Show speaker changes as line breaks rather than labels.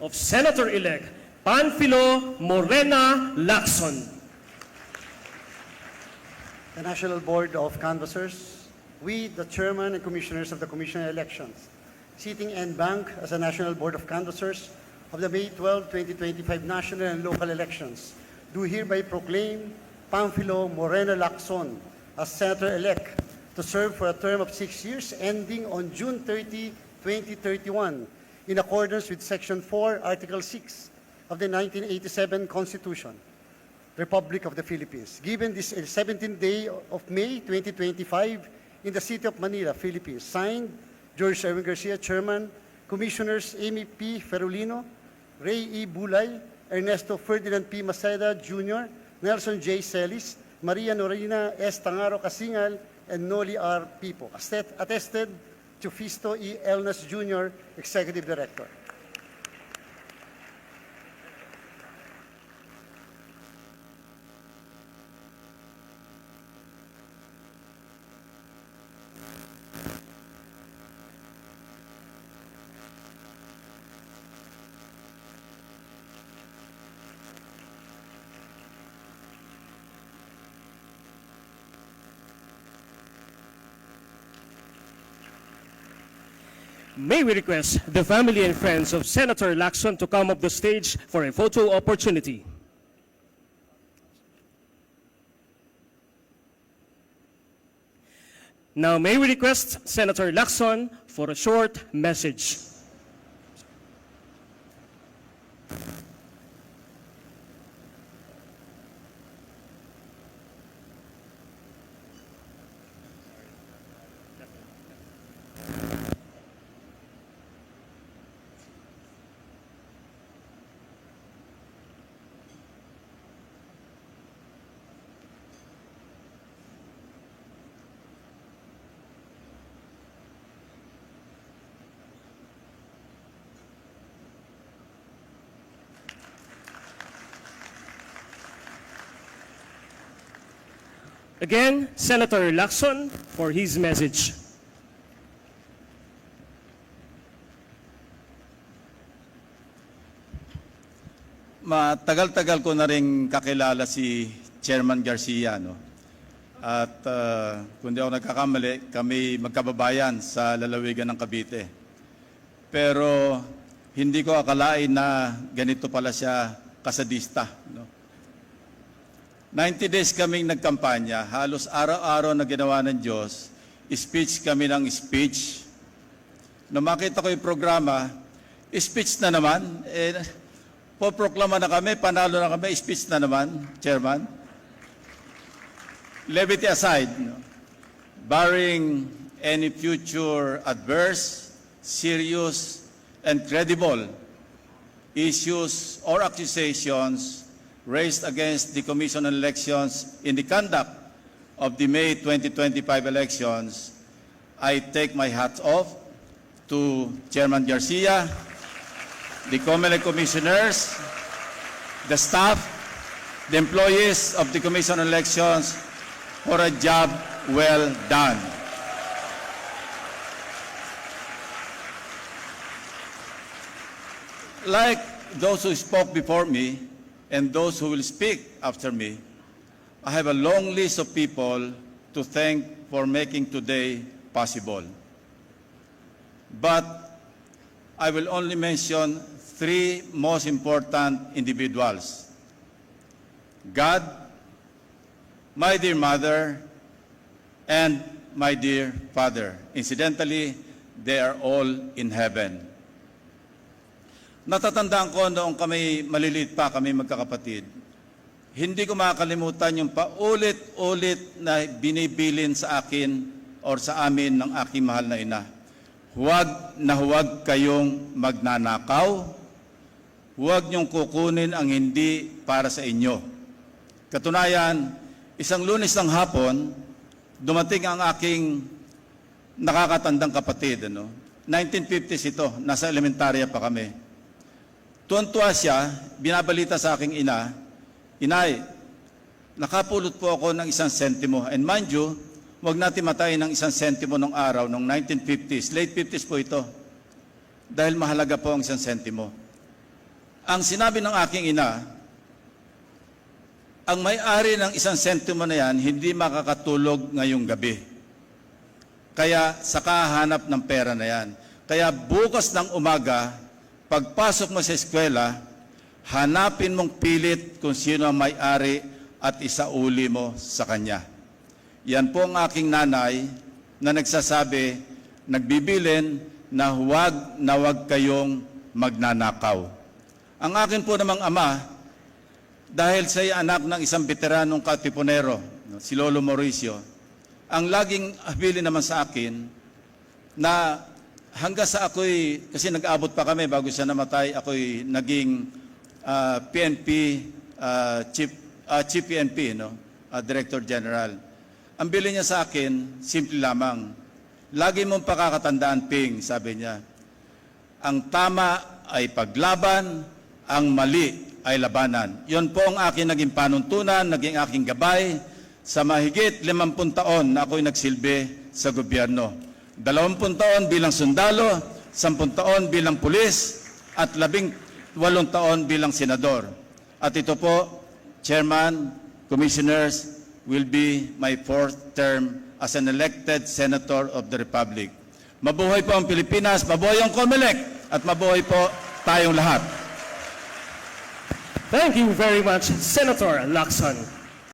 of Senator-elect Panfilo Morena Lacson.
The National Board of Canvassers, we, the Chairman and Commissioners of the Commission on Elections, sitting en banc as a National Board of Canvassers of the May 12, 2025 national and local elections, do hereby proclaim Panfilo Morena Lacson as Senator-elect to serve for a term of 6 years ending on June 30, 2031, in accordance with Section 4, Article 6 of the 1987 Constitution, Republic of the Philippines. Given this 17th day of May 2025 in the city of Manila, Philippines. Signed, George Erwin Garcia, Chairman. Commissioners Amy P. Ferulino, Ray E. Bulay, Ernesto Ferdinand P. Maceda Jr., Nelson J. Celis, Maria Norina S. Tangaro Casingal, and Noli R. Pipo. Attested to Fisto E. Elnas Jr., Executive Director.
May we request the family and friends of Senator Lacson to come up the stage for a photo opportunity. Now may we request Senator Lacson for a short message. Again, Senator Lacson for his message.
Matagal-tagal ko na rin kakilala si Chairman Garcia, no? At kung di ako nagkakamali, kami magkababayan sa lalawigan ng Cavite. Pero hindi ko akalain na ganito pala siya kasadista, no? 90 days kaming nagkampanya, halos araw-araw na ginawa ng Diyos, speech kami ng speech. Nung makita ko yung programa, speech na naman, poproklama na kami, panalo na kami, speech na naman, Chairman. Levity aside, no? Barring any future adverse, serious, and credible issues or accusations raised against the Commission on Elections in the conduct of the May 2025 elections, I take my hat off to Chairman Garcia, the COMELEC commissioners, the staff, the employees of the Commission on Elections for a job well done. Like those who spoke before me, and those who will speak after me, I have a long list of people to thank for making today possible. But I will only mention three most important individuals: God, my dear mother, and my dear father. Incidentally, they are all in heaven. Natatandaan ko noong kami maliliit pa, kami magkakapatid, hindi ko makakalimutan yung paulit-ulit na binibilin sa akin or sa amin ng aking mahal na ina. Huwag kayong magnanakaw, huwag niyong kukunin ang hindi para sa inyo. Katunayan, isang Lunes ng hapon, dumating ang aking nakakatandang kapatid. 1950s ito, nasa elementarya pa kami. Tuwan-tuwa siya, binabalita sa aking ina, Inay, nakapulot po ako ng 1 sentimo. And mind you, huwag natin matayin ng 1 sentimo nung araw, nung 1950s. Late 50s po ito. Dahil mahalaga po ang 1 sentimo. Ang sinabi ng aking ina, ang may-ari ng isang sentimo na yan, hindi makakatulog ngayong gabi. Kaya saka hanap ng pera na yan. Kaya bukas ng umaga, pagpasok mo sa eskwela, hanapin mong pilit kung sino ang may-ari at isauli mo sa kanya. Yan po ang aking nanay na nagsasabi, nagbibilin na huwag kayong magnanakaw. Ang akin po namang ama, dahil siya anak ng isang veteranong katipunero, si Lolo Mauricio, ang laging habilin naman sa akin na hanggang sa ako'y, kasi nag-abot pa kami bago siya namatay, ako'y naging PNP, Chief PNP, Director General. Ang bili niya sa akin, simple lamang, lagi mong pakakatandaan, Ping, sabi niya, ang tama ay paglaban, ang mali ay labanan. Yon po ang akin naging panuntunan, naging aking gabay sa mahigit 50 taon na ako'y nagsilbi sa gobyerno. 20 taon bilang sundalo, 10 taon bilang pulis, at 18 taon bilang senador. At ito po, Chairman, Commissioners, will be my 4th term as an elected Senator of the Republic. Mabuhay po ang Pilipinas, mabuhay ang COMELEC, at mabuhay po tayong lahat.
Thank you very much, Senator Lacson.